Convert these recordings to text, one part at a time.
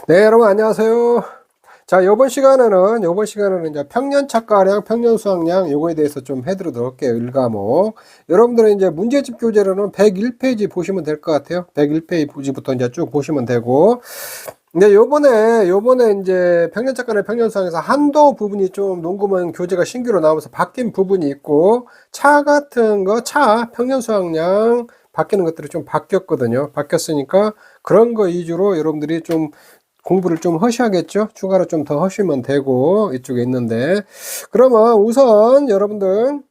네, 여러분 안녕하세요. 자, 요번 시간에는 이제 평년착과량, 평년수학량 요거에 대해서 좀 해드리도록 할게요. 1과목. 여러분들은 이제 문제집 교재로는 101페이지 보시면 될 것 같아요. 101페이지부터 이제 쭉 보시면 되고. 근데 요번에 이제 평년착과량, 평년수학에서 한도 부분이 좀 농구문 교재가 신규로 나오면서 바뀐 부분이 있고, 평년수학량 바뀌는 것들이 좀 바뀌었거든요. 바뀌었으니까 그런 거 위주로 여러분들이 좀 공부를 좀 하셔야겠죠. 추가로 좀 더 하시면 되고 이쪽에 있는데, 그러면 우선 여러분들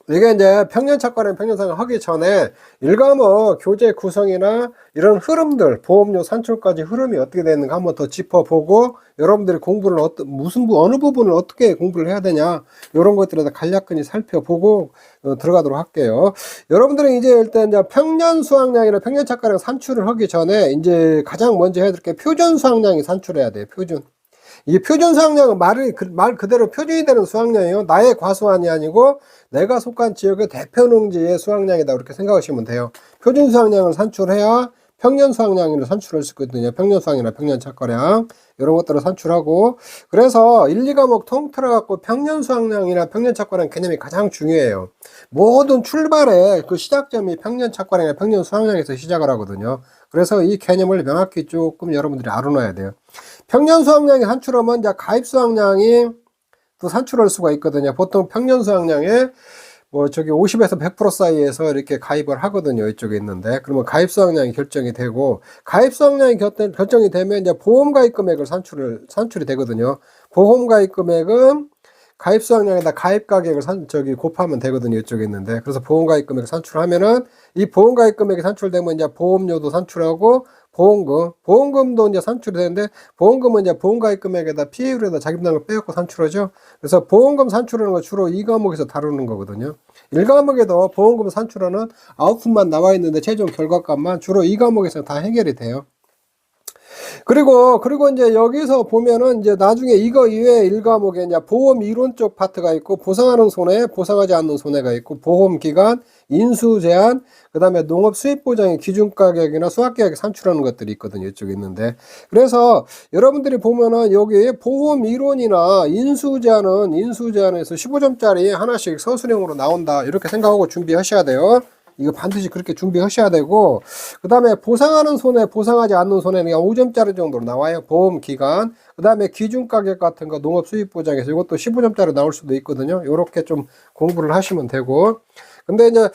이게 이제 평년착과랑 평년상을 하기 전에 1과목 교재 구성이나 이런 흐름들, 보험료 산출까지 흐름이 어떻게 되는가 한번 더 짚어보고, 여러분들이 공부를 어느 부분을 어떻게 공부를 해야 되냐, 이런 것들에 대해서 간략히 살펴보고 들어가도록 할게요. 여러분들은 이제 일단 이제 평년 수학량이나 평년 착과량 산출을 하기 전에 이제 가장 먼저 해야 될 게 표준 수학량이 산출해야 돼요. 표준. 이 표준 수학량은 말 그대로 표준이 되는 수학량이에요. 나의 과수원이 아니고 내가 속한 지역의 대표 농지의 수학량이다, 그렇게 생각하시면 돼요. 표준 수학량을 산출해야 평년 수학량을 산출할 수 있거든요. 평년 수학이나 평년 착과량 이런 것들을 산출하고, 그래서 1, 2과목 통틀어 갖고 평년 수학량이나 평년 착과량 개념이 가장 중요해요. 모든 출발의 그 시작점이 평년 착과량이나 평년 수학량에서 시작을 하거든요. 그래서 이 개념을 명확히 조금 여러분들이 알아놔야 돼요. 평년 수학량이 산출하면 이제 가입 수학량이 또 산출할 수가 있거든요. 보통 평년 수학량에 뭐 저기 50에서 100% 사이에서 이렇게 가입을 하거든요. 이쪽에 있는데, 그러면 가입 수학량이 결정이 되고, 가입 수학량이 결정이 되면 이제 보험 가입 금액을 산출이 되거든요. 보험 가입 금액은 가입 수학량에다 가입 가격을 곱하면 되거든요. 이쪽에 있는데, 그래서 보험 가입 금액을 산출하면은 이 보험 가입 금액이 산출되면 이제 보험료도 산출하고 보험금도 이제 산출이 되는데, 보험금은 이제 보험 가입 금액에다 피해율에다 자기부담을 빼갖고 산출하죠. 그래서 보험금 산출하는 거 주로 2과목에서 다루는 거거든요. 1과목에도 보험금 산출하는 아웃풋만 나와 있는데 최종 결과값만 주로 2과목에서 다 해결이 돼요. 그리고 이제 여기서 보면은 이제 나중에 이거 이외에 1과목에 이제 보험 이론 쪽 파트가 있고, 보상하는 손해, 보상하지 않는 손해가 있고, 보험 기간, 인수 제한, 그 다음에 농업 수입 보장의 기준 가격이나 수학 가격 산출하는 것들이 있거든요. 이쪽에 있는데, 그래서 여러분들이 보면은 여기 보험 이론이나 인수 제한에서 15점짜리 하나씩 서술형으로 나온다, 이렇게 생각하고 준비하셔야 돼요. 이거 반드시 그렇게 준비하셔야 되고, 그 다음에 보상하는 손해, 보상하지 않는 손해는 5점짜리 정도로 나와요. 보험 기간, 그 다음에 기준 가격 같은 거 농업 수입 보장에서 이것도 15점짜리 나올 수도 있거든요. 요렇게 좀 공부를 하시면 되고, 근데 이제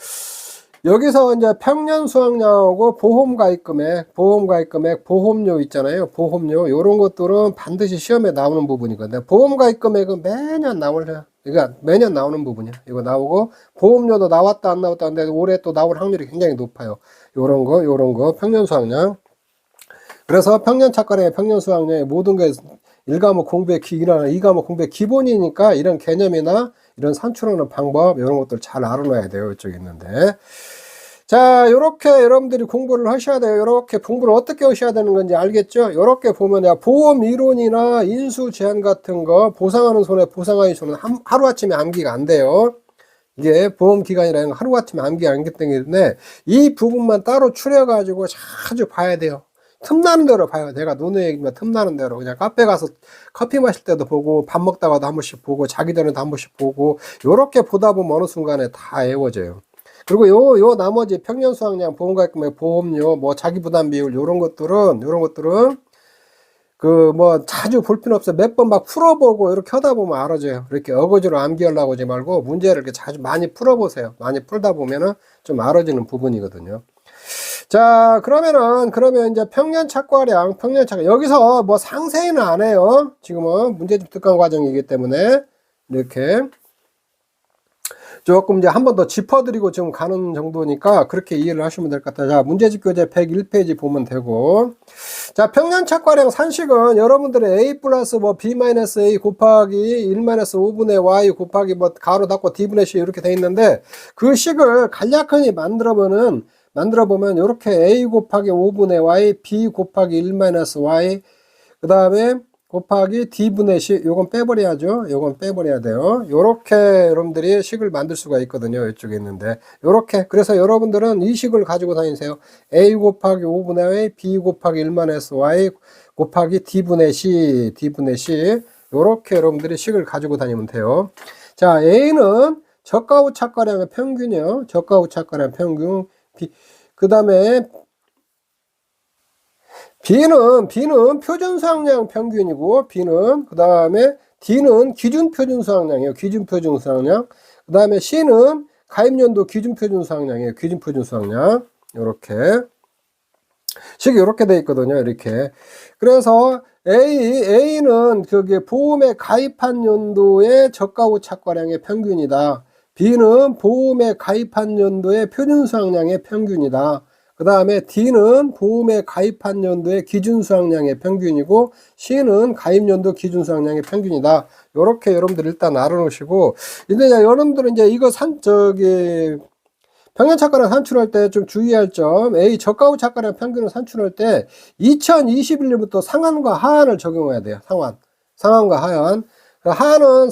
여기서 이제 평년 수학량하고 보험 가입 금액, 보험료 있잖아요. 보험료, 요런 것들은 반드시 시험에 나오는 부분이거든요. 보험 가입 금액은 매년 나오는 부분이야. 이거 나오고, 보험료도 나왔다 안 나왔다 하는데 올해 또 나올 확률이 굉장히 높아요. 요런 거 평년 수학량. 그래서 평년 착과량의 평년 수학량의 모든 게 1과목 공부의 기기나 2과목 공부의 기본이니까, 이런 개념이나 이런 산출하는 방법, 이런 것들 잘 알아놔야 돼요. 이쪽에 있는데. 자, 요렇게 여러분들이 공부를 하셔야 돼요. 요렇게 공부를 어떻게 하셔야 되는 건지 알겠죠? 요렇게 보면 보험 이론이나 인수 제한 같은 거, 보상하는 손해, 보상하기 손해 하루아침에 암기가 안 돼요. 이게 보험 기간이라는 건 하루아침에 암기가 안 되기 때문에 이 부분만 따로 추려가지고 자주 봐야 돼요. 틈나는 대로 봐요. 내가 노는 얘기만 틈나는 대로. 그냥 카페 가서 커피 마실 때도 보고, 밥 먹다가도 한 번씩 보고, 자기 전에도 한 번씩 보고, 요렇게 보다 보면 어느 순간에 다 외워져요. 그리고 요 나머지 평년 수학량, 보험 가입 금액, 보험료, 뭐 자기 부담 비율, 요런 것들은 그 뭐 자주 볼 필요 없어요. 몇 번 막 풀어보고 이렇게 하다 보면 알아져요. 이렇게 어거지로 암기하려고 하지 말고 문제를 이렇게 자주 많이 풀어보세요. 많이 풀다 보면은 좀 알아지는 부분이거든요. 자, 그러면 이제 평년 착과량, 여기서 뭐 상세히는 안 해요. 지금은 문제집 특강 과정이기 때문에 이렇게 조금 이제 한 번 더 짚어드리고 지금 가는 정도니까 그렇게 이해를 하시면 될 것 같아요. 자, 문제집 교재 101페이지 보면 되고. 자, 평년 착과량 산식은 여러분들의 a 플러스 뭐 b 마이너스 a 곱하기 1 마이너스 5분의 y 곱하기 뭐 가로 닫고 d분의 c 이렇게 돼 있는데, 그 식을 간략하게 만들어 보면 이렇게 a 곱하기 5분의 y, b 곱하기 1 마이너스 y, 그 다음에 곱하기 D분의 C, 요건 빼버려야죠. 요건 빼버려야 돼요. 요렇게 여러분들이 식을 만들 수가 있거든요. 이쪽에 있는데. 요렇게. 그래서 여러분들은 이 식을 가지고 다니세요. A 곱하기 5분의 A, B 곱하기 1만 S, Y 곱하기 D분의 C, D분의 C. 요렇게 여러분들이 식을 가지고 다니면 돼요. 자, A는 저가 오차가량의 평균이요. 저가 오차가량 평균. 그 다음에 B는 표준 수확량 평균이고, 그 다음에 D는 기준 표준 수확량이에요. 기준 표준 수확량. 그 다음에 C는 가입연도 기준 표준 수확량이에요. 기준 표준 수확량. 요렇게. 식이 요렇게 돼 있거든요. 이렇게. 그래서 A는 그게 보험에 가입한 연도의 저가 오차가량의 평균이다. B는 보험에 가입한 연도의 표준 수확량의 평균이다. 그 다음에 D는 보험에 가입한 연도의 기준 수확량의 평균이고, C는 가입 연도 기준 수확량의 평균이다. 요렇게 여러분들 일단 알아놓으시고, 이제 여러분들은 이제 이거 평균차가량 산출할 때 좀 주의할 점, A 저가 오차가량 평균을 산출할 때 2021년부터 상한과 하한을 적용해야 돼요. 상한과 하한. 하한은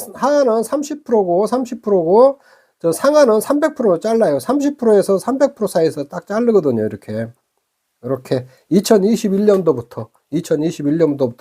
30%고 30%고 저 상한은 300%로 잘라요. 30%에서 300% 사이에서 딱 자르거든요. 이렇게 2021년도부터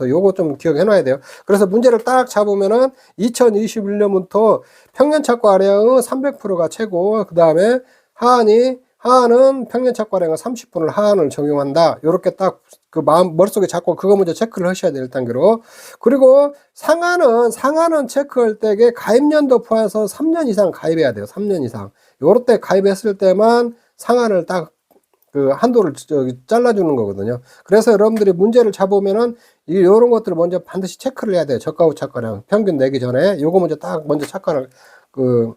요거 좀 기억해 놔야 돼요. 그래서 문제를 딱 잡으면은 2021년부터 평균차가량은 300%가 최고, 그 다음에 하한은 평균차가량은 30%를 하한을 적용한다. 요렇게 딱 그 머릿속에 잡고 그거 먼저 체크를 하셔야 돼요. 1단계로. 그리고 상한은 체크할 때에 가입연도 포함해서 3년 이상 가입해야 돼요. 3년 이상. 요럴 때 가입했을 때만 상한을 딱 그 한도를 잘라주는 거거든요. 그래서 여러분들이 문제를 잡으면은 이런 것들을 먼저 반드시 체크를 해야 돼요. 저가 오차가량 평균 내기 전에 요거 먼저 착관을 그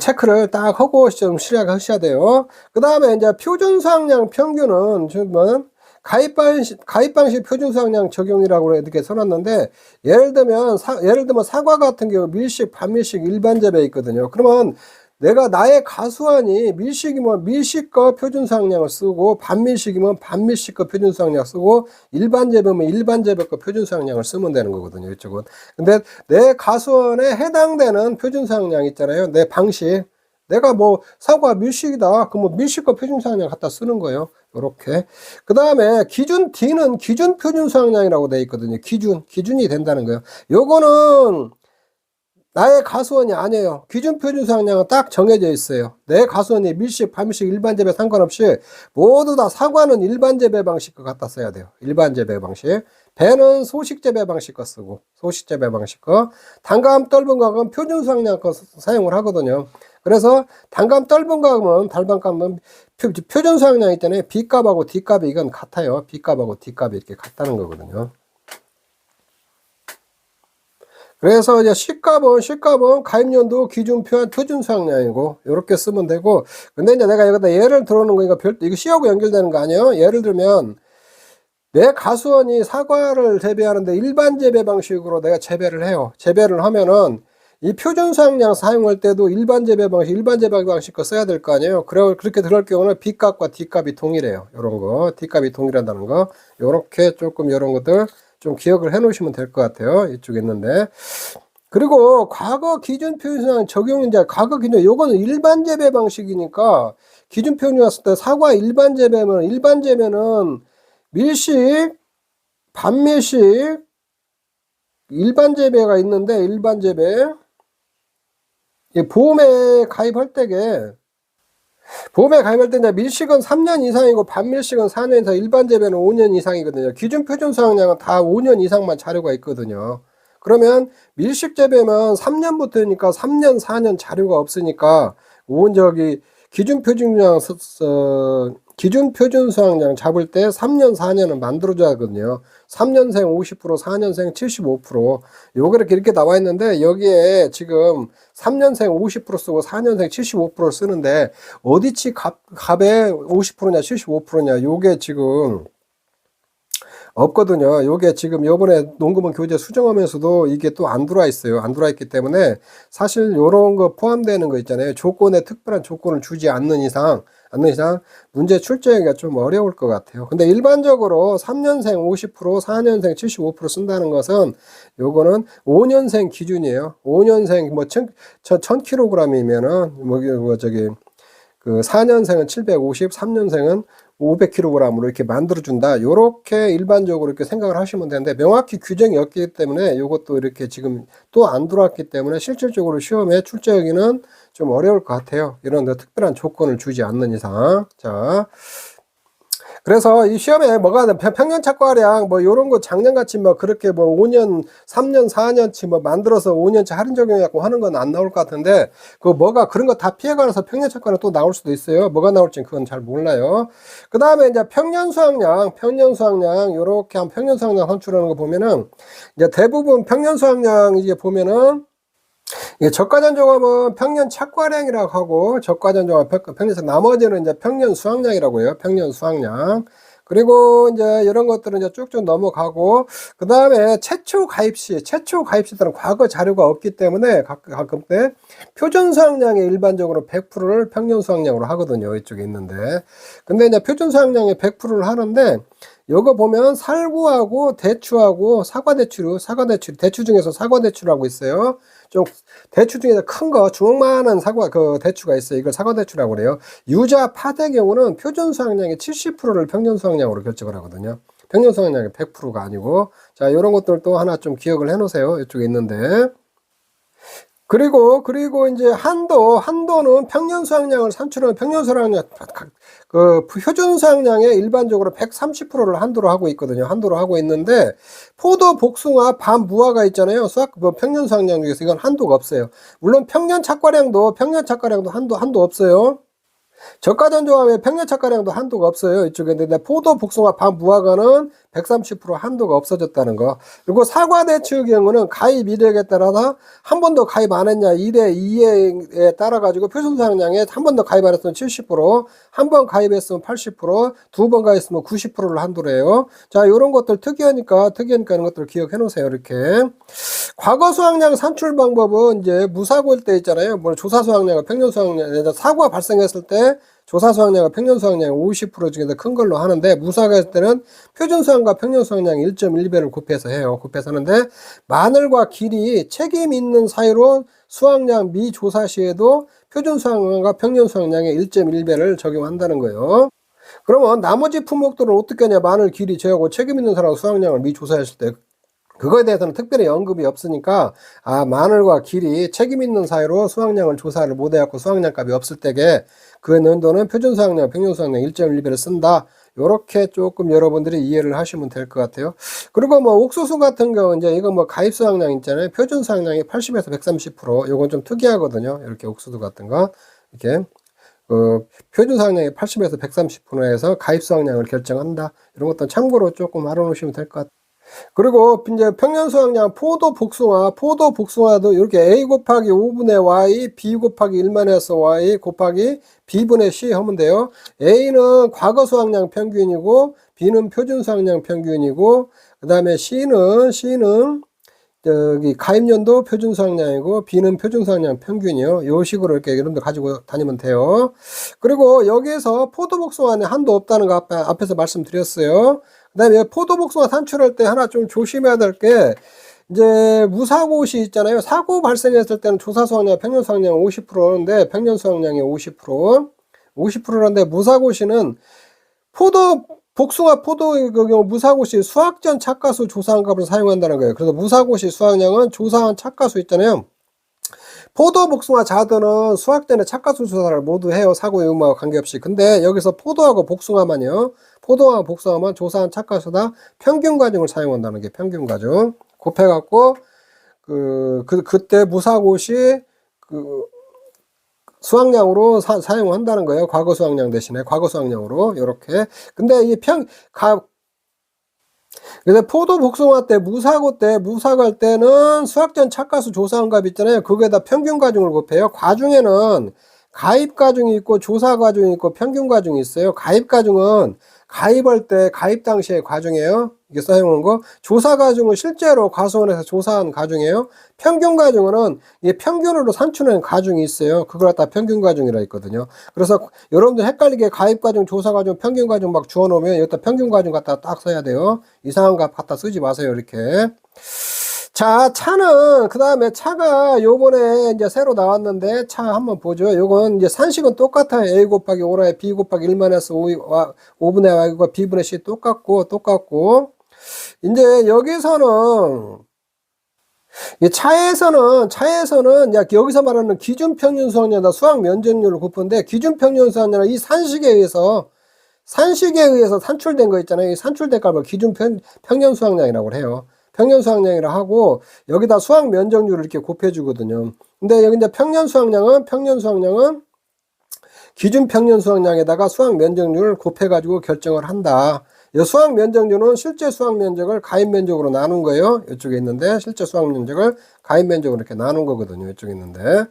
체크를 딱 하고 좀 시작하셔야 돼요. 그 다음에 이제 표준 수확량 평균은 지금 가입 방식 표준 수확량 적용이라고 이렇게 써놨는데, 예를 들면 사과 같은 경우 밀식, 반밀식, 일반 재배 있거든요. 그러면 나의 가수원이 밀식이면 밀식과 표준 수확량을 쓰고, 반밀식이면 반밀식과 표준 수확량 쓰고, 일반 재배면 일반 재배과 표준 수확량을 쓰면 되는 거거든요. 이쪽은. 근데 내 가수원에 해당되는 표준 수확량 있잖아요. 내 방식. 내가 뭐 사과 밀식이다. 그럼 밀식과 표준 수확량 갖다 쓰는 거예요. 요렇게. 그 다음에 D는 기준 표준 수확량이라고 되어 있거든요. 기준이 된다는 거예요. 요거는 나의 가수원이 아니에요. 기준 표준 수확량은 딱 정해져 있어요. 내 가수원이 밀식, 반밀식, 일반 재배 상관없이 모두 다 사과는 일반 재배 방식 거 갖다 써야 돼요. 일반 재배 방식. 배는 소식 재배 방식 거 쓰고, 소식 재배 방식 거. 단감 떫은 과금은 표준 수확량 거 사용을 하거든요. 그래서 단감 떫은 과금은 표준 수확량 있잖아요. B값하고 D값이 이건 같아요. B값하고 D값이 이렇게 같다는 거거든요. 그래서 이제 C값은 가입연도 기준 표준 수확량이고, 요렇게 쓰면 되고, 근데 이제 내가 여기다 예를 들어놓은 거니까 이거 C하고 연결되는 거 아니에요? 예를 들면, 내 가수원이 사과를 재배하는데 일반 재배 방식으로 내가 재배를 해요. 재배를 하면은, 이 표준 수확량 사용할 때도 일반 재배 방식 거 써야 될 거 아니에요? 그렇게 들어갈 경우는 B값과 D값이 동일해요. 요런 거. D값이 동일하다는 거. 요렇게 조금 요런 것들 좀 기억을 해 놓으시면 될 것 같아요. 이쪽에 있는데. 그리고 과거 기준 표준수확량 적용인자 과거 기준, 요거는 일반 재배 방식이니까 기준 표준이 왔을 때 사과 일반 재배는 밀식, 반밀식, 일반 재배가 있는데, 일반 재배. 보험에 가입할 때 이제 밀식은 3년 이상이고 반밀식은 4년 이상, 일반 재배는 5년 이상이거든요. 기준 표준 수확량은 다 5년 이상만 자료가 있거든요. 그러면 밀식 재배면 3년부터니까 3년, 4년 자료가 없으니까 기준 표준 수확량 잡을 때 3년, 4년은 만들어줘야 하거든요. 3년생 50%, 4년생 75%. 요게 이렇게 나와 있는데, 여기에 지금 3년생 50% 쓰고 4년생 75% 쓰는데, 어디치 값에 50%냐, 75%냐, 요게 지금 없거든요. 요게 지금 요번에 농구본 교재 수정하면서도 이게 또 안 들어와 있어요. 안 들어와 있기 때문에 사실 요런 거 포함되는 거 있잖아요. 특별한 조건을 주지 않는 이상 않는 이상 문제 출제하기가 좀 어려울 것 같아요. 근데 일반적으로 3년생 50%, 4년생 75% 쓴다는 것은 요거는 5년생 기준이에요. 5년생 뭐 1000kg이면은 그 4년생은 750, 3년생은 500kg으로 이렇게 만들어준다. 요렇게 일반적으로 이렇게 생각을 하시면 되는데, 명확히 규정이 없기 때문에 요것도 이렇게 지금 또 안 들어왔기 때문에 실질적으로 시험에 출제하기는 좀 어려울 것 같아요. 이런 특별한 조건을 주지 않는 이상. 자. 그래서 이 시험에 뭐가 평년 착과량 뭐 요런 거 작년같이 뭐 그렇게 뭐 5년, 3년, 4년치 뭐 만들어서 5년치 할인 적용해갖고 하는 건 안 나올 것 같은데, 그 뭐가 그런 거 다 피해가면서 평년 착과량 또 나올 수도 있어요. 뭐가 나올지는 그건 잘 몰라요. 그 다음에 이제 평년 수학량 요렇게 한 평년 수학량 산출하는 거 보면은 이제 대부분 평년 수학량 이제 보면은 저가전종합은 평년 착과량이라고 하고, 저가전종합 평년, 나머지는 이제 평년 수학량이라고 해요. 평년 수학량. 그리고 이제 이런 것들은 이제 쭉쭉 넘어가고, 그 다음에 최초 가입시 때는 과거 자료가 없기 때문에 가끔 때 표준 수학량의 일반적으로 100%를 평년 수학량으로 하거든요. 이쪽에 있는데. 근데 이제 표준 수학량의 100%를 하는데, 요거 보면 살구하고 대추하고 사과대추 중에서 사과대추라고 있어요. 좀 대추 중에서 큰 거 주먹만한 대추가 있어요. 이걸 사과대추라고 그래요. 유자 팥의 경우는 표준 수확량의 70%를 평년 수확량으로 결정을 하거든요. 평년 수확량의 100%가 아니고. 자, 이런 것들 또 하나 좀 기억을 해 놓으세요. 이쪽에 있는데. 그리고 이제 한도는 평년 수확량을 산출하는 평년 수확량, 그 표준 수확량의 일반적으로 130%를 한도로 하고 있거든요. 한도로 하고 있는데, 포도, 복숭아, 밤, 무화과 있잖아요. 평년 수확량 중에서 이건 한도가 없어요. 물론 평년 착과량도 한도 없어요. 저가전종합의 평년 착과량도 한도가 없어요. 이쪽에. 근데 포도, 복숭아, 밤, 무화과는 130% 한도가 없어졌다는 거. 그리고 사과대추의 경우는 가입 이력에 따라서 한 번 더 가입 안 했냐, 1회, 2회에 따라가지고 표준수확량에 한 번 더 가입 안 했으면 70%, 한 번 가입했으면 80%, 두 번 가입했으면 90%를 한도로 해요. 자, 요런 것들 특이하니까 이런 것들 기억해 놓으세요. 이렇게. 과거 수확량 산출 방법은 이제 무사고일 때 있잖아요. 뭐 조사 수확량과 평년 수확량, 사고가 발생했을 때 조사 수확량과 평년 수확량 50% 중에서 큰 걸로 하는데, 무사고일 때는 표준 수확량과 평년 수확량 1.1배를 곱해서 해요. 곱해서 하는데, 마늘과 길이 책임 있는 사이로 수확량 미조사 시에도 표준 수확량과 평년 수확량의 1.1배를 적용한다는 거예요. 그러면 나머지 품목들은 어떻게 하냐? 마늘, 길이 제하고 책임 있는 사람 수확량을 미조사했을 때 그거에 대해서는 특별히 언급이 없으니까, 마늘과 길이 책임 있는 사이로 수확량을 조사를 못 해갖고 수확량 값이 없을 때에 그 연도는 표준 수확량, 평년 수확량 1.1배를 쓴다. 요렇게 조금 여러분들이 이해를 하시면 될 것 같아요. 그리고 뭐 옥수수 같은 경우 이제 이거 뭐 가입 수확량 있잖아요. 표준 수확량이 80에서 130%. 요건 좀 특이하거든요. 이렇게 옥수수 같은 거. 이렇게. 표준 수확량이 80에서 130%에서 가입 수확량을 결정한다. 이런 것도 참고로 조금 알아놓으시면 될 것 같아요. 그리고 이제 평년 수확량 포도 복숭아도 이렇게 A 곱하기 5분의 Y, B 곱하기 1만에서 Y 곱하기 B분의 C 하면 돼요. A는 과거 수확량 평균이고, B는 표준 수확량 평균이고, 그 다음에 C는 저기 가입연도 표준 수확량이고, B는 표준 수확량 평균이요. 요 식으로 이렇게 여러분들 가지고 다니면 돼요. 그리고 여기에서 포도 복숭아는 한도 없다는 거 앞에서 말씀드렸어요. 그 다음에 포도 복숭아 산출할 때 하나 좀 조심해야 될 게, 이제 무사고시 있잖아요. 사고 발생했을 때는 조사 수확량, 평년 수확량 50%인데, 평년 수확량이 50%인데, 무사고시는 포도의 경우 무사고시 수확전 착가수 조사한 값을 사용한다는 거예요. 그래서 무사고시 수확량은 조사한 착가수 있잖아요. 포도, 복숭아, 자두는 수확 때는 착가수 조사를 모두 해요. 사고의 의무와 관계없이. 근데 여기서 포도하고 복숭아만요. 포도와 복숭아만 조사한 착가수다 평균 과중을 사용한다는 게 평균 과중. 곱해갖고 그때 무사고시 수확량으로 사용한다는 거예요. 과거 수확량 대신에 과거 수확량으로 이렇게. 근데 그래서 포도 복숭아 때 무사고할 때는 수확전 착가수 조사한 값 있잖아요. 거기에다 평균 과중을 곱해요. 과중에는 가입 과중이 있고 조사 과중이 있고 평균 과중이 있어요. 가입 과중은 가입할 때 가입 당시의 과중이에요. 이게 사용한 거. 조사 가중은 실제로 과수원에서 조사한 가중이에요. 평균 가중은 이게 평균으로 산출한 가중이 있어요. 그걸 갖다 평균 가중이라 했거든요. 그래서 여러분들 헷갈리게 가입 가중, 조사 가중, 평균 가중 막 주워 놓으면 여기다 평균 가중 갖다 딱 써야 돼요. 이상한 값 갖다 쓰지 마세요. 이렇게. 자, 차는, 그 다음에 차가 요번에 이제 새로 나왔는데, 차 한번 보죠. 요건 이제 산식은 똑같아요. A 곱하기 5라 B 곱하기 1-5분의 Y과 B분의 C 똑같고. 이제 여기서는, 이 차에서는 여기서 말하는 기준 평균 수확량이다 수확 면적률을 곱하는데, 기준 평균 수확량은 이 산식에 의해서 산출된 거 있잖아요. 이 산출된 값을 기준 평년 수확량이라고 해요. 평년 수확량이라 하고 여기다 수확 면적률을 이렇게 곱해 주거든요. 근데 여기 이제 평년 수확량은 기준 평년 수확량에다가 수확 면적률을 곱해 가지고 결정을 한다. 이 수확 면적률은 실제 수확 면적을 가입 면적으로 나눈 거예요. 이쪽에 있는데 실제 수확 면적을 가입 면적으로 이렇게 나눈 거거든요. 이쪽에 있는데.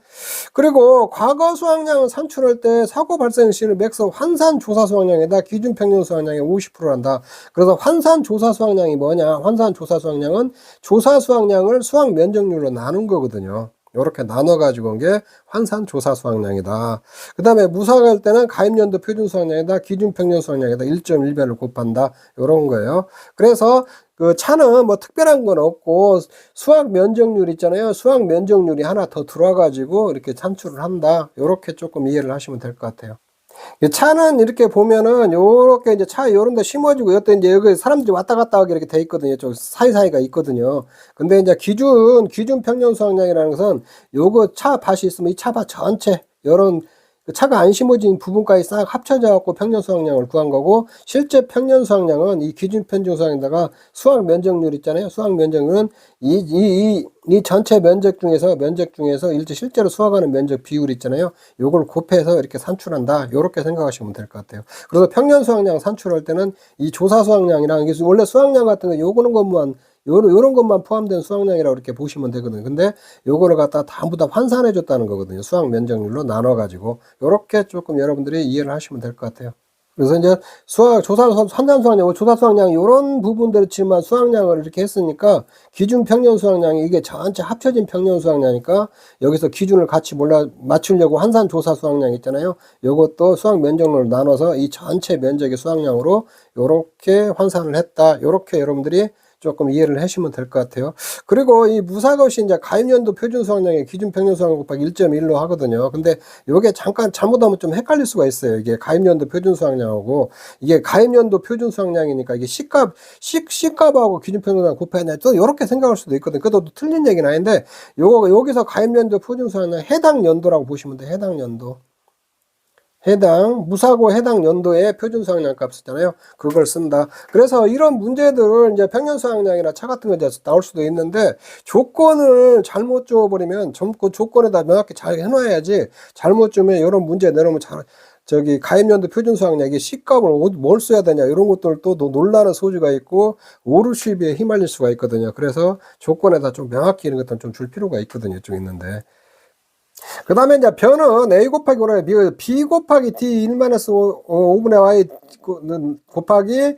그리고 과거 수확량을 산출할 때 사고 발생 시를 맥스 환산 조사 수확량에다 기준 평년 수확량의 50%한다. 그래서 환산 조사 수확량이 뭐냐? 환산 조사 수확량은 조사 수확량을 수확 면적률로 나눈 거거든요. 이렇게 나눠가지고 온 게 환산 조사 수확량이다. 그 다음에 무사할 때는 가입연도 표준 수확량에다 기준 평년 수확량에다 1.1배를 곱한다. 이런 거예요. 그래서 그 차는 뭐 특별한 건 없고 수확 면적률 있잖아요. 수확 면적률이 하나 더 들어와가지고 이렇게 산출을 한다. 이렇게 조금 이해를 하시면 될 것 같아요. 차는 이렇게 보면은 요렇게 이제 차 요런 데 심어지고 이제 여기 사람들이 왔다 갔다 하게 이렇게 돼 있거든요. 좀 사이사이가 있거든요. 근데 이제 기준 평년 수확량이라는 것은 요거 차 밭이 있으면 이 차 밭 전체 요런 차가 안 심어진 부분까지 싹 합쳐져 갖고 평년 수확량을 구한 거고, 실제 평년 수확량은 이 기준 평균 수확량에다가 수확 면적률 있잖아요. 수확 면적률은 이 전체 면적 중에서 실제로 수확하는 면적 비율 있잖아요. 요걸 곱해서 이렇게 산출한다. 요렇게 생각하시면 될 것 같아요. 그래서 평년 수확량 산출할 때는 이 조사 수확량이랑 이게 원래 수확량 같은 거 요런 것만 포함된 수확량이라고 이렇게 보시면 되거든요. 근데 요거를 갖다 전부 다 환산해 줬다는 거거든요. 수확 면적률로 나눠 가지고 요렇게 조금 여러분들이 이해를 하시면 될 것 같아요. 그래서 이제 환산 수확량, 조사 수확량 요런 부분들을 치만 수확량을 이렇게 했으니까 기준 평년 수확량이 이게 전체 합쳐진 평년 수확량이니까 여기서 기준을 같이 맞추려고 환산 조사 수확량 있잖아요. 요것도 수확 면적률을 나눠서 이 전체 면적의 수확량으로 요렇게 환산을 했다. 요렇게 여러분들이 조금 이해를 하시면 될 것 같아요. 그리고 이 무사것이 이제 가입연도 표준 수확량의 기준 평년 수확량 곱하기 1.1로 하거든요. 근데 요게 잠깐 잘못하면 좀 헷갈릴 수가 있어요. 이게 가입연도 표준 수확량하고 이게 가입연도 표준 수확량이니까 이게 C값하고 기준 평년 수확량 곱해야 또 요렇게 생각할 수도 있거든요. 그것도 틀린 얘기는 아닌데 여기서 가입연도 표준 수확량 해당 연도라고 보시면 돼요. 해당 연도. 무사고 해당 연도의 표준 수확량 값 있잖아요. 그걸 쓴다. 그래서 이런 문제들을 이제 평년 수확량이나 차 같은 거 나올 수도 있는데 조건을 잘못 줘버리면 조건에다 명확히 잘 해놔야지 잘못 주면 이런 문제 내놓으면 가입연도 표준 수확량이 C값을 뭘 써야 되냐 이런 것들도 논란의 소지가 있고 오르시비에 휘말릴 수가 있거든요. 그래서 조건에다 좀 명확히 이런 것들은 좀 줄 필요가 있거든요. 좀 있는데. 그 다음에 이제 변은 A 곱하기 5라 B 곱하기 D 1-5분의 Y 곱하기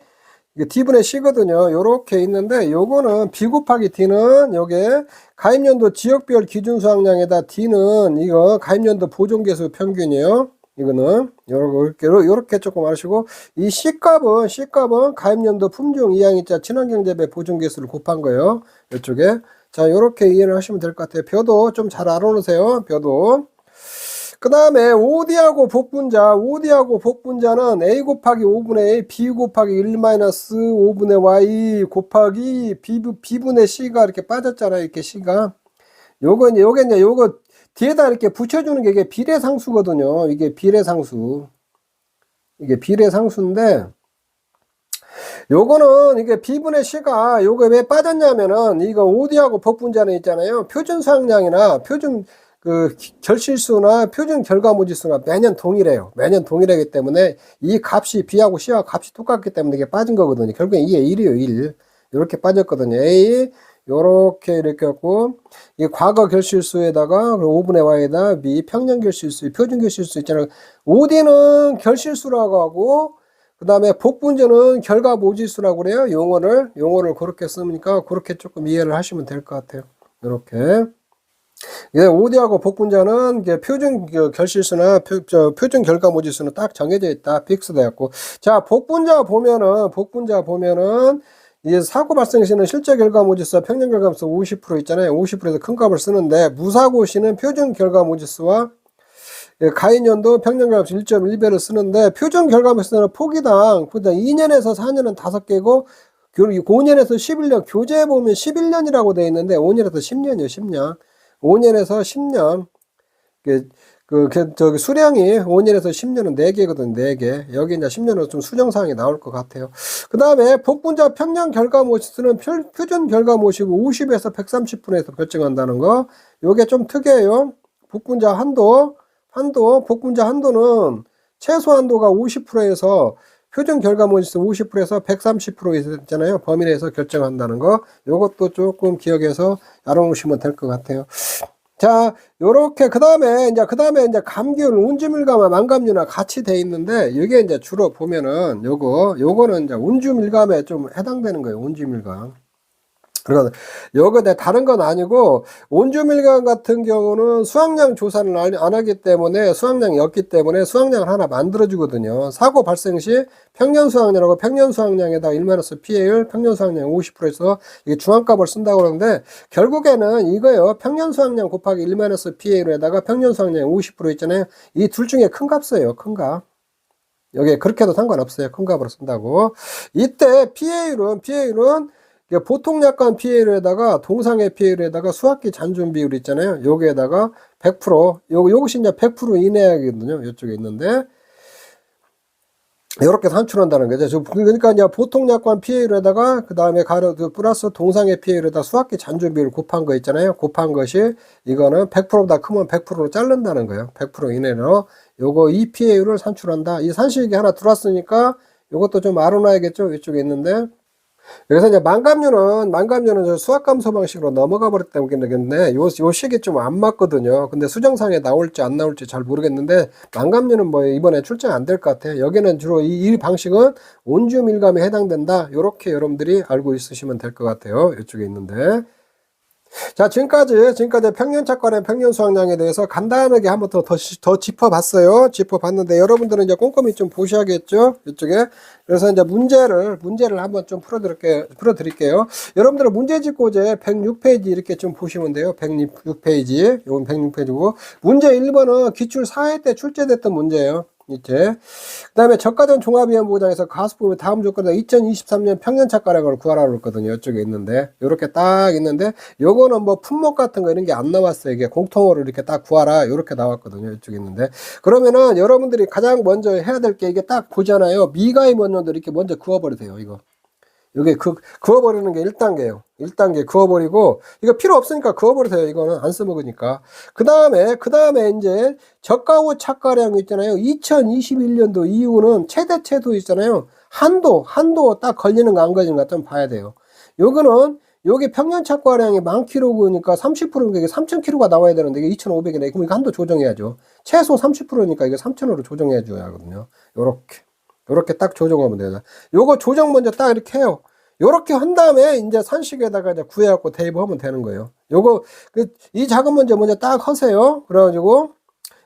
D분의 C거든요. 요렇게 있는데 요거는 B 곱하기 D는 요게 가입연도 지역별 기준 수확량에다 D는 이거 가입연도 보존계수 평균이에요. 이거는 요렇게 조금 아시고 이 C값은 가입연도 품종 이항이자 친환경재배 보존계수를 곱한 거예요. 이쪽에. 자, 요렇게 이해를 하시면 될 것 같아요. 벼도 좀 잘 알아놓으세요. 벼도. 그 다음에 OD하고 복분자는 A 곱하기 5분의 A, B 곱하기 1-5분의 Y 곱하기 B분의 C가 이렇게 빠졌잖아요. 이렇게 C가. 요거 뒤에다 이렇게 붙여주는 게 이게 비례상수거든요. 이게 비례상수인데, 요거는 이게 B분의 C가 요거 왜 빠졌냐면은 이거 OD하고 복분자는 있잖아요. 표준 수확량이나 표준 결실수나 표준 결과모지수가 매년 동일해요. 매년 동일하기 때문에 이 값이 B하고 C하고 값이 똑같기 때문에 이게 빠진 거거든요. 결국엔 이게 1이에요. 1. 이렇게 빠졌거든요. A 요렇게 이렇게 갖고 이 과거 결실수에다가 5분의 Y에다 B 평년 결실수, 표준 결실수 있잖아요. OD는 결실수라고 하고 그 다음에 복분자는 결과 모지수라고 그래요. 용어를 그렇게 쓰니까 그렇게 조금 이해를 하시면 될 것 같아요. 이렇게. 예, OD하고 복분자는 이게 표준 결실수나 표준 결과 모지수는 딱 정해져 있다. 픽스되었고. 자, 복분자 보면은 이 사고 발생 시는 실제 결과 모지수와 평균 결과 모지수 50% 있잖아요. 50%에서 큰 값을 쓰는데 무사고 시는 표준 결과 모지수와 가인연도 평균 결과 모지수 1.1배를 쓰는데 표준 결과 모지수는 포기당 2년에서 4년은 5개고 5년에서 11년 교재에 보면 11년이라고 되어 있는데 5년에서 10년이요. 10년. 5년에서 10년. 저기 수량이 5년에서 10년은 4개거든, 4개. 여기 이제 10년은 좀 수정사항이 나올 것 같아요. 그 다음에 복분자 평년 결과 모시수는 표준 결과 모시고 50에서 130분에서 결정한다는 거. 요게 좀 특이해요. 복분자 복분자 한도는 최소 한도가 50%에서 표준 결과 모지수 50%에서 130% 있잖아요. 범위 내에서 결정한다는 거. 요것도 조금 기억해서 알아놓으시면 될 것 같아요. 자, 요렇게, 그 다음에 이제 감기율, 운주밀감과 만감류나 같이 돼 있는데, 이게 이제 주로 보면은, 요거는 이제 운주밀감에 좀 해당되는 거예요. 운주밀감. 그러니까 요거 다른 건 아니고 온주밀감 같은 경우는 수확량 조사를 안 하기 때문에 수확량이 없기 때문에 수확량을 하나 만들어 주거든요. 사고 발생 시 평년 수확량하고 평년 수확량에다 1-PA율 평년 수확량 50%에서 이게 중앙값을 쓴다고 그러는데 결국에는 이거요. 평년 수확량 곱하기 1-PA율에다가 평년 수확량 50% 있잖아요. 이 둘 중에 큰 값이에요. 큰 값. 여기 그렇게 해도 상관없어요. 큰 값으로 쓴다고. 이때 PA율은 보통 약관 PA율에다가 동상의 PA율에다가 수학기 잔존 비율 있잖아요. 여기에다가 100% 요것이 이제 100% 이내야거든요. 이쪽에 있는데 이렇게 산출한다는 거죠. 그러니까 이제 보통 약관 PA율에다가 그 다음에 플러스 동상의 PA율에다 수학기 잔존 비율 곱한 거 있잖아요. 곱한 것이 이거는 100%보다 크면 100%로 자른다는 거예요. 100% 이내로 요거 이 PA율을 산출한다. 이 산식이 하나 들어왔으니까 요것도 좀 알아놔야겠죠. 이쪽에 있는데. 그래서 이제 만감류는 수학감소 방식으로 넘어가 버렸기 때문에 요 식이 좀 안 맞거든요. 근데 수정상에 나올지 안 나올지 잘 모르겠는데 만감류는 뭐 이번에 출제 안 될 것 같아요. 여기는 주로 이 방식은 온주밀감에 해당된다. 요렇게 여러분들이 알고 있으시면 될 것 같아요. 이쪽에 있는데. 자, 지금까지 평년착과랑 평년수확량에 대해서 간단하게 한번 더 짚어봤어요. 짚어봤는데 여러분들은 이제 꼼꼼히 좀 보셔야겠죠. 이쪽에. 그래서 이제 문제를 한번 좀 풀어드릴게요. 여러분들은 문제집고제 106페이지 이렇게 좀 보시면 돼요. 106페이지. 요건 106페이지고. 문제 1번은 기출 4회 때 출제됐던 문제예요. 이제 그 다음에 저가전 종합위원보장에서 가수법의 다음 조건에 2023년 평년착과량을 구하라고 했거든요. 이쪽에 있는데 요렇게 딱 있는데 요거는 뭐 품목 같은 거 이런 게 안 나왔어요. 이게 공통어로 이렇게 딱 구하라 요렇게 나왔거든요. 이쪽에 있는데 그러면은 여러분들이 가장 먼저 해야 될 게 이게 딱 보잖아요. 미가임 원년도 이렇게 먼저 그어버리세요. 이거 요게 그어버리는 게 1단계예요. 1단계 그어버리고 이거 필요 없으니까 그어버리세요. 이거는 안 써먹으니까. 그 다음에 이제 저가 후 착과량 있잖아요. 2021년도 이후는 최대체도 있잖아요. 한도 딱 걸리는 거 안 걸리는 거 좀 봐야 돼요. 요게 평년 착과량이 10,000kg니까 30%니까 이게 3,000kg가 나와야 되는데 이게 2,500이네. 그럼 이거 한도 조정해야죠. 최소 30%니까 이게 3,000으로 조정해줘야 하거든요. 요렇게 딱 조정하면 돼요. 요거 조정 먼저 딱 이렇게 해요. 요렇게 한 다음에 이제 산식에다가 이제 구해갖고 대입하면 되는 거예요. 이 작은 문제 먼저 딱 하세요. 그래가지고,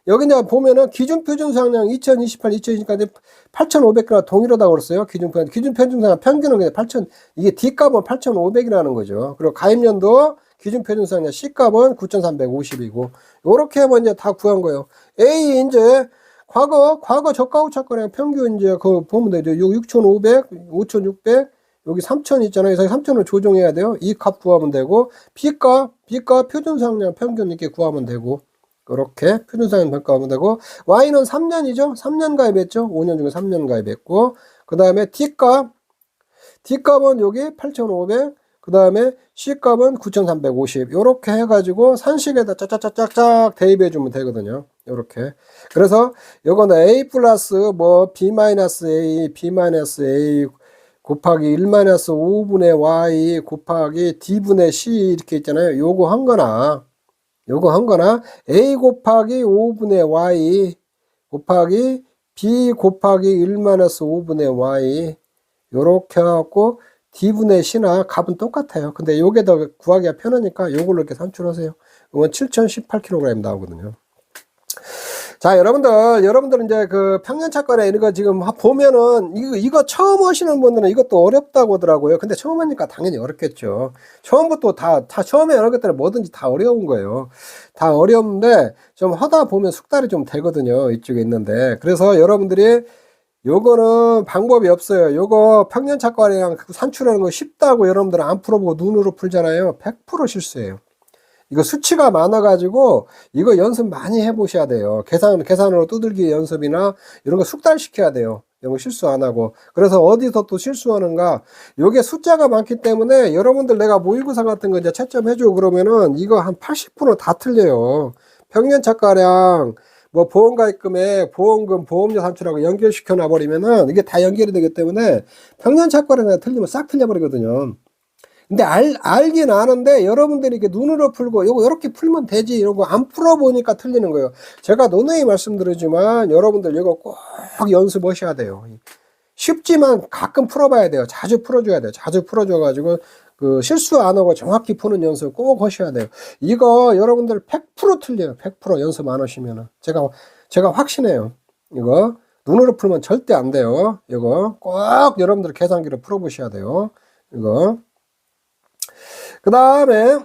여기 이제 보면은 기준 표준 수확량 2028, 2020까지 8,500g 동일하다고 그랬어요. 기준 표준 수확량 평균은 그냥 8,000, 이게 D값은 8,500이라는 거죠. 그리고 가입년도 기준 표준 수확량 C값은 9,350이고, 요렇게 하면 이제 다 구한 거예요. A 이제, 과거 저가 후 착과량 평균 이제 그거 보면 되죠. 6,500, 5,600, 여기 3,000 있잖아요. 그래서 3,000을 조정해야 돼요. 이 값 구하면 되고, B가 표준 수확량 평균 이렇게 구하면 되고, 그렇게 표준 수확량 평가하면 되고, Y는 3년이죠. 3년 가입했죠. 5년 중에 3년 가입했고, 그 다음에 D값은 여기 8,500, 그 다음에 C값은 9,350 요렇게 해가지고 산식에다 짝짝짝짝 대입해 주면 되거든요. 요렇게. 그래서 요거는 A 플러스 뭐 B-A, B-A 곱하기 1-5분의 Y 곱하기 D분의 C 이렇게 있잖아요. 요거 한 거나 A 곱하기 5분의 Y 곱하기 B 곱하기 1-5분의 Y 요렇게 해갖고 D분의 C나 값은 똑같아요. 근데 요게 더 구하기가 편하니까 요걸로 이렇게 산출하세요. 그러면 7018kg 나오거든요. 자, 여러분들 이제 그 평년착과에 이런 거 지금 보면은 이거 처음 하시는 분들은 이것도 어렵다고 하더라고요. 근데 처음 하니까 당연히 어렵겠죠. 처음부터 다 처음에 어렵기 때문에 뭐든지 다 어려운 거예요. 다 어려운데 좀 하다 보면 숙달이 좀 되거든요. 이쪽에 있는데. 그래서 여러분들이 요거는 방법이 없어요. 요거 평년착과랑 산출하는 거 쉽다고 여러분들 안 풀어보고 눈으로 풀잖아요. 100% 실수예요. 이거 수치가 많아가지고 이거 연습 많이 해보셔야 돼요. 계산으로 두들기 연습이나 이런 거 숙달시켜야 돼요. 이런 거 실수 안 하고. 그래서 어디서 또 실수하는가? 요게 숫자가 많기 때문에 여러분들 내가 모의고사 같은 거 이제 채점해주고 그러면은 이거 한 80% 다 틀려요. 평년착과량 뭐 보험가입금액, 보험금, 보험료 산출하고 연결시켜 놔버리면은 이게 다 연결이 되기 때문에 평년착과량 틀리면 싹 틀려버리거든요. 근데 알긴 아는데 여러분들이 이렇게 눈으로 풀고 요거 이렇게 풀면 되지 이러고 안 풀어보니까 틀리는 거예요. 제가 노노이 말씀드리지만 여러분들 이거 꼭 연습하셔야 돼요. 쉽지만 가끔 풀어봐야 돼요. 자주 풀어줘야 돼요. 자주 풀어줘가지고 그 실수 안 하고 정확히 푸는 연습 꼭 하셔야 돼요. 이거 여러분들 100% 틀려요. 100% 연습 안 하시면은 제가 확신해요. 이거 눈으로 풀면 절대 안 돼요. 이거 꼭 여러분들 계산기로 풀어보셔야 돼요. 이거. 그 다음에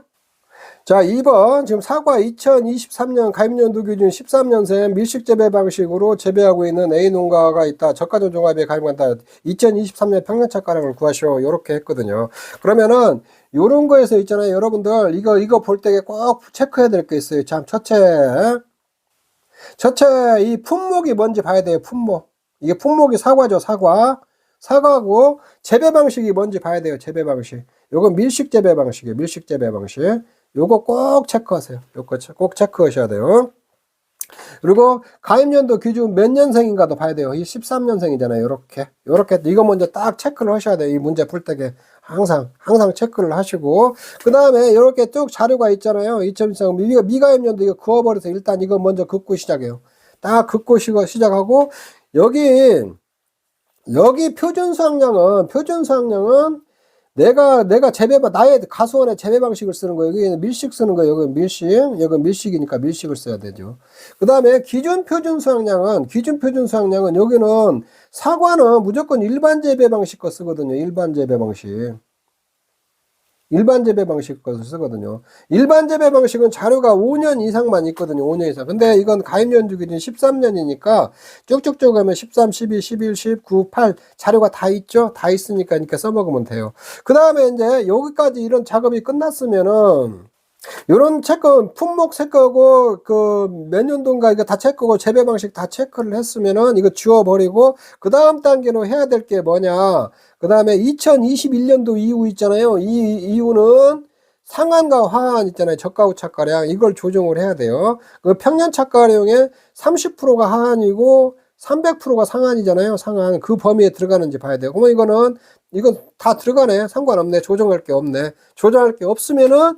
자 2번 지금 사과 2023년 가입연도 기준 13년생 밀식재배 방식으로 재배하고 있는 A 농가가 있다. 저가전 종합에 가입한다. 2023년 평년착과량을 구하시오. 요렇게 했거든요. 그러면은 요런 거에서 있잖아요. 여러분들 이거 볼 때 꼭 체크해야 될 게 있어요. 참 첫째 이 품목이 뭔지 봐야 돼요. 품목. 이게 품목이 사과죠. 사과고 재배 방식이 뭔지 봐야 돼요. 재배 방식. 요건 밀식 재배 방식이에요. 밀식 재배 방식. 요거 꼭 체크하세요. 요거 꼭 체크하셔야 돼요. 그리고 가입연도 기준 몇 년생인가도 봐야 돼요. 이 13년생이잖아요. 요렇게 이거 먼저 딱 체크를 하셔야 돼요. 이 문제 풀 때에 항상 체크를 하시고 그 다음에 이렇게 쭉 자료가 있잖아요. 2023 미가입연도 이거 그어버려서 일단 이거 먼저 긋고 시작해요. 딱 긋고 시작하고 여기 표준 수확량은 내가 나의 가수원의 재배 방식을 쓰는 거예요. 여기 밀식 쓰는 거예요. 여기 밀식이니까 밀식을 써야 되죠. 그 다음에 기준 표준 수확량은 여기는 사과는 무조건 일반 재배 방식 거 쓰거든요. 일반 재배 것을 쓰거든요. 일반 재배 방식은 자료가 5년 이상만 있거든요. 5년 이상. 근데 이건 가입연도 기준 13년이니까 쭉쭉쭉 가면 13, 12, 11, 19, 8 자료가 다 있죠. 다 있으니까 이렇게 써먹으면 돼요. 그 다음에 이제 여기까지 이런 작업이 끝났으면은 요런 체크, 품목 체크하고 그 몇 년도인가 이거 다 체크하고 재배 방식 다 체크를 했으면은 이거 지워버리고 그 다음 단계로 해야 될 게 뭐냐. 그 다음에 2021년도 이후 있잖아요. 이후는 상한과 하한 있잖아요. 저가 착과량 이걸 조정을 해야 돼요. 그 평년 착과량의 30%가 하한이고 300%가 상한이잖아요. 상한 그 범위에 들어가는지 봐야 돼요. 그러면 이건 다 들어가네. 상관없네. 조정할 게 없네. 조정할 게 없으면은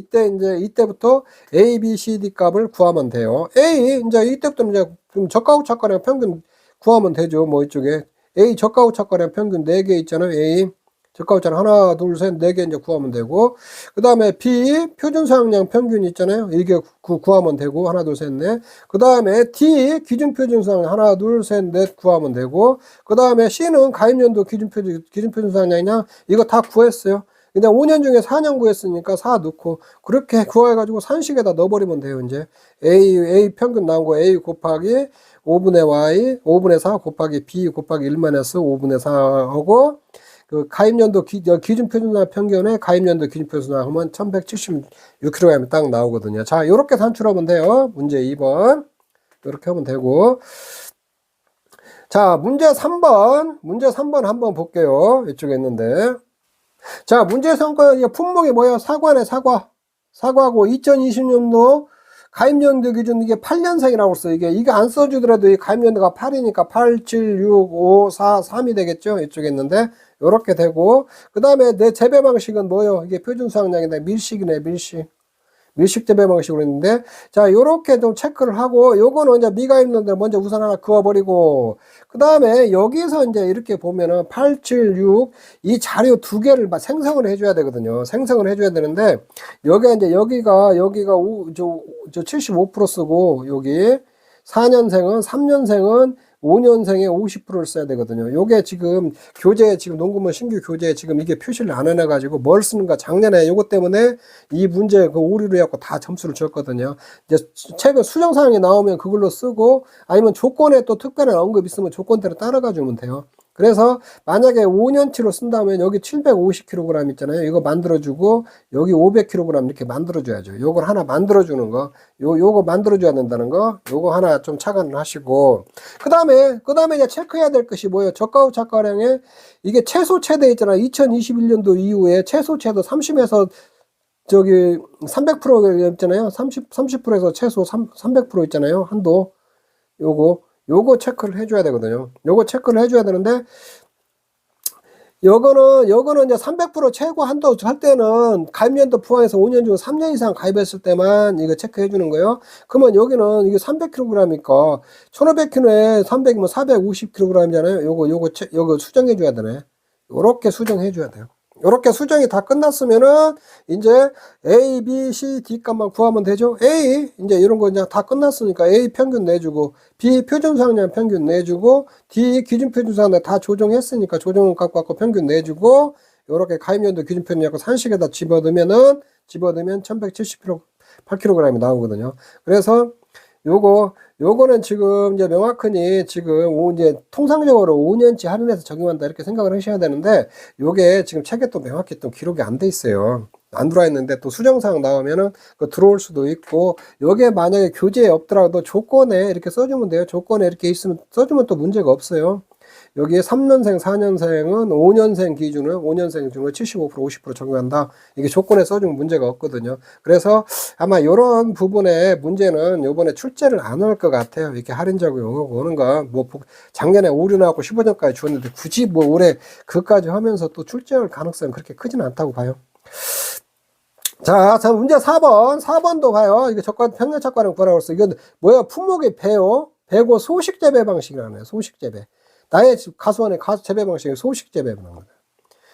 이때부터 A, B, C, D 값을 구하면 돼요. 이때부터 그럼 저가 착과량 평균 구하면 되죠. 뭐 이쪽에 A 저가 착과량 평균 4개 있잖아요. A 저가 착과량 하나, 둘, 셋, 4개 이제 구하면 되고 그 다음에 B 표준 수확량 평균 있잖아요. 이게 구하면 되고 하나, 둘, 셋, 넷. 그 다음에 D 기준 표준 수확량 하나, 둘, 셋, 넷 구하면 되고 그 다음에 C는 가입연도 기준 표준 수확량이냐 이거 다 구했어요. 그냥 5년 중에 4년 구했으니까 4 넣고 그렇게 구해가지고 산식에다 넣어버리면 돼요. 이제 A 평균 나온 거 A 곱하기 5분의 Y 5분의 4 곱하기 B 곱하기 1-5분의 4하고 그 가입연도 기준 표준수확 평균에 가입연도 기준 표준수확 하면 1176kg 딱 나오거든요. 자, 요렇게 산출하면 돼요. 문제 2번. 요렇게 하면 되고. 자, 문제 3번 한번 볼게요. 이쪽에 있는데. 자, 문제 성과 품목이 뭐예요? 사과네, 사과고 2020년도 가입연도 기준 이게 8년생이라고 써. 이게 안 써주더라도 이 가입연도가 8이니까 8, 7, 6, 5, 4, 3이 되겠죠? 이쪽에 있는데. 요렇게 되고. 그 다음에 내 재배 방식은 뭐예요? 이게 표준 수확량인데 밀식이네, 밀식. 밀식재배 방식으로 했는데, 자, 요렇게 좀 체크를 하고, 요거는 이제 미가입론들 먼저 우선 하나 그어버리고, 그 다음에 여기서 이제 이렇게 보면은 8, 7, 6, 이 자료 두 개를 생성을 해줘야 되거든요. 생성을 해줘야 되는데, 여기가 75% 쓰고, 여기 4년생은, 3년생은 5년생에 50%를 써야 되거든요. 요게 지금 교재, 지금 농구문 신규 교재에 지금 이게 표시를 안 해놔가지고 뭘 쓰는가 작년에 요것 때문에 이 문제 그 오류를 해갖고 다 점수를 줬거든요. 이제 최근 수정사항이 나오면 그걸로 쓰고 아니면 조건에 또 특별한 언급 있으면 조건대로 따라가 주면 돼요. 그래서 만약에 5년치로 쓴다면 여기 750kg 있잖아요. 이거 만들어주고 여기 500kg 이렇게 만들어줘야죠. 요걸 하나 만들어주는 거, 요거 만들어줘야 된다는 거, 요거 하나 좀 착안을 하시고 그 다음에 이제 체크해야 될 것이 뭐예요? 저가 후 착가량에 이게 최소 최대 있잖아요. 2021년도 이후에 최소 최대 30에서 저기 300% 있잖아요. 30%에서 최소 300% 있잖아요. 한도 요거 체크를 해줘야 되거든요. 요거 체크를 해줘야 되는데, 요거는 이제 300% 최고 한도 할 때는 가입연도 포함해서 5년 중 3년 이상 가입했을 때만 이거 체크해 주는 거예요. 그러면 여기는 이게 300kg이니까 1500kg에 300이면 450kg이잖아요. 요거 수정해 줘야 되네. 요렇게 수정해 줘야 돼요. 요렇게 수정이 다 끝났으면은 이제 A, B, C, D 값만 구하면 되죠. A 이제 이런 거 이제 다 끝났으니까 A 평균 내주고 B 표준 수확량 평균 내주고 D 기준 표준 수확량 다 조정했으니까 조정은 갖고 평균 내주고 요렇게 가입연도 기준 표준 약간 산식에다 집어넣으면 1178kg이 나오거든요. 그래서 요거는 지금 이제 명확하니 지금 이제 통상적으로 5년치 할인해서 적용한다 이렇게 생각을 하셔야 되는데 요게 지금 책에 또 명확히 또 기록이 안 돼 있어요. 안 들어와 있는데 또 수정사항 나오면은 그 들어올 수도 있고 요게 만약에 교재에 없더라도 조건에 이렇게 써주면 돼요. 조건에 이렇게 있으면 써주면 또 문제가 없어요. 여기에 3년생, 4년생은 5년생 기준은 5년생 중에 75%, 50% 적용한다. 이게 조건에 써주면 문제가 없거든요. 그래서 아마 이런 부분에 문제는 이번에 출제를 안 할 것 같아요. 이렇게 할인 적용 오는 거. 뭐 작년에 오류 나왔고 15점까지 주었는데 굳이 뭐 올해 그까지 하면서 또 출제할 가능성은 그렇게 크지는 않다고 봐요. 자, 문제 4번. 4번도 봐요. 이게 평년 착과량 구하라고 했어. 이건 뭐야? 품목의 배고 소식 재배 방식이라네요. 소식 재배. 나의 가수원의 재배 방식이 소식 재배라는 거예요.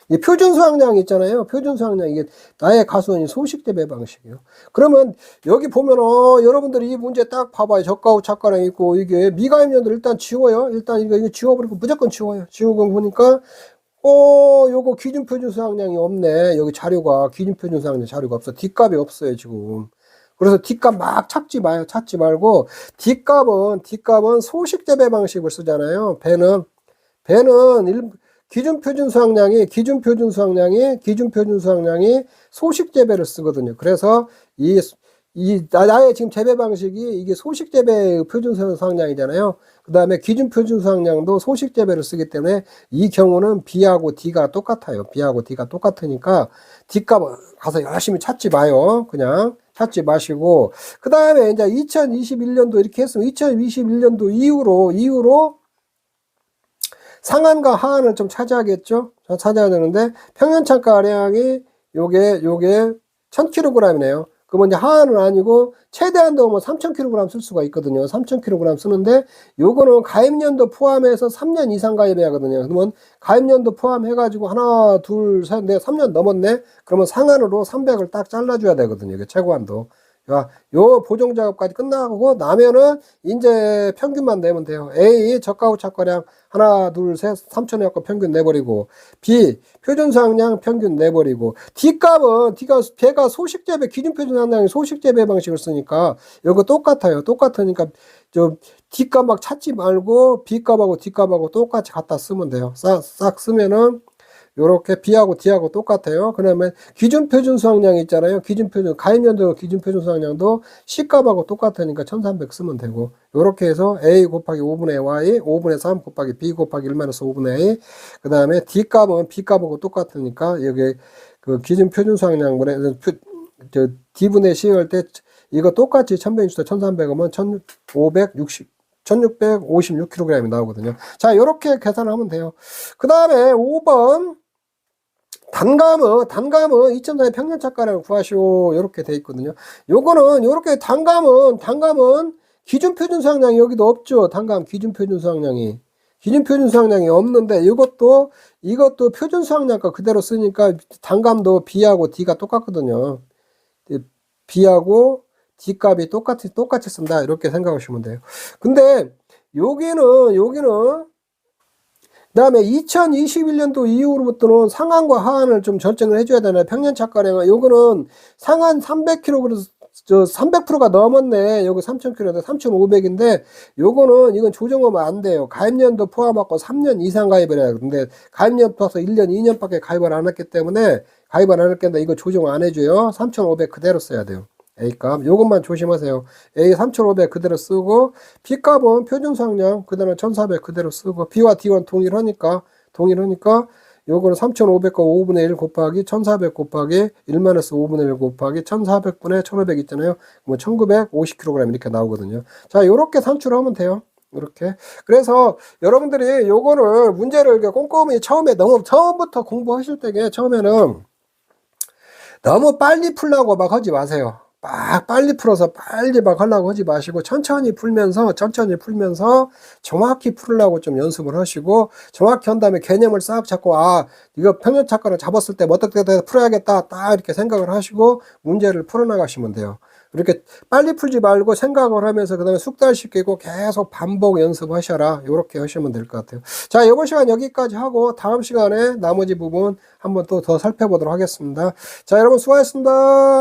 이 표준 수확량 있잖아요. 표준 수확량 이게 나의 가수원이 소식 재배 방식이에요. 그러면 여기 보면 여러분들이 이 문제 딱 봐봐요. 저가 후 착과량 있고 이게 미가입년들 일단 지워요. 일단 이거 지워버리고 무조건 지워요. 지우고 보니까 요거 기준 표준 수확량이 없네. 여기 자료가 기준 표준 수확량 자료가 없어. D값이 없어요 지금. 그래서 D값 막 찾지 말고 D값은 소식 재배 방식을 쓰잖아요. 배는 기준 표준 수확량이 소식 재배를 쓰거든요. 그래서 나의 지금 재배 방식이 이게 소식 재배 표준 수확량이잖아요. 그 다음에 기준 표준 수확량도 소식 재배를 쓰기 때문에 이 경우는 B하고 D가 똑같아요. B하고 D가 똑같으니까 D값 가서 열심히 찾지 마요. 그냥 찾지 마시고 그 다음에 이제 2021년도 이렇게 했으면 2021년도 이후로 상한과 하한을 좀 찾아야겠죠. 찾아야 되는데 평년 착과량이 요게 1000kg이네요. 그러면 이제 하한은 아니고 최대한도 뭐 3000kg 쓸 수가 있거든요. 3000kg 쓰는데 요거는 가입연도 포함해서 3년 이상 가입해야 하거든요. 그러면 가입연도 포함해가지고 하나, 둘, 셋, 넷, 3년 넘었네? 그러면 상한으로 300을 딱 잘라줘야 되거든요. 이게 최고한도. 요 보정 작업까지 끝나고 나면은 이제 평균만 내면 돼요. A 저가 후 착과량 하나, 둘, 셋, 3천에 갖고 평균 내버리고 B 표준 수확량 평균 내버리고 D값은 배가 소식 재배 기준 표준 수확량이 소식 재배 방식을 쓰니까 이거 똑같아요. 똑같으니까 저 D값 막 찾지 말고 B값하고 D값하고 똑같이 갖다 쓰면 돼요. 싹 쓰면은 요렇게 B하고 D하고 똑같아요. 그러면 기준 표준 수확량 있잖아요. 가입연도 기준 표준 수확량도 C값하고 똑같으니까 1300 쓰면 되고, 요렇게 해서 A 곱하기 5분의 Y, 5분의 3 곱하기 B 곱하기 1-5분의 A, 그 다음에 D값은 B값하고 똑같으니까, 여기 그 기준 표준 수확량분에, D분의 C 할 때, 이거 똑같이 1100 주다 1300하면 1656kg이 나오거든요. 자, 요렇게 계산을 하면 돼요. 그 다음에 5번. 단감은 2.4의 평년착가량을 구하시오. 이렇게 돼 있거든요. 요거는 요렇게 단감은 기준 표준 수확량이 여기도 없죠. 단감 기준 표준 수확량이 없는데 이것도 표준 수확량가 그대로 쓰니까 단감도 B하고 D가 똑같거든요. B하고 D 값이 똑같이 쓴다. 이렇게 생각하시면 돼요. 근데 여기는 그 다음에 2021년도 이후로부터는 상한과 하한을 좀 결정을 해줘야 되나요? 평년착가량은 요거는 상한 300kg, 300%가 넘었네. 여기 3,000kg인데 3,500인데 이건 조정하면 안 돼요. 가입년도 포함하고 3년 이상 가입을 해야 돼요. 근데 가입년 포함해서 1년, 2년밖에 가입을 안 했기 때문에 가입을 안 했겠는데 이거 조정 안 해줘요. 3,500 그대로 써야 돼요. A값 요것만 조심하세요. A 3,500 그대로 쓰고 B값은 표준 수확량 그대로 1,400 그대로 쓰고 B와 D는 동일하니까 요거는 3,500과 5분의 1 곱하기 1,400 곱하기 1-5분의 1 곱하기 1,400분의 1,500 있잖아요. 그러면 1,950kg 이렇게 나오거든요. 자, 요렇게 산출하면 돼요. 이렇게. 그래서 여러분들이 요거를 문제를 꼼꼼히 처음부터 공부하실 때에 처음에는 너무 빨리 풀라고 막 하지 마세요. 빨리 풀어서 빨리 막 하려고 하지 마시고 천천히 풀면서 정확히 풀려고 좀 연습을 하시고 정확히 한 다음에 개념을 싹 잡고 이거 평년착가를 잡았을 때 어떻게 풀어야겠다 딱 이렇게 생각을 하시고 문제를 풀어나가시면 돼요. 이렇게 빨리 풀지 말고 생각을 하면서 그 다음에 숙달시키고 계속 반복 연습하셔라. 이렇게 하시면 될 것 같아요. 자, 이번 시간 여기까지 하고 다음 시간에 나머지 부분 한번 또 더 살펴보도록 하겠습니다. 자, 여러분 수고하셨습니다.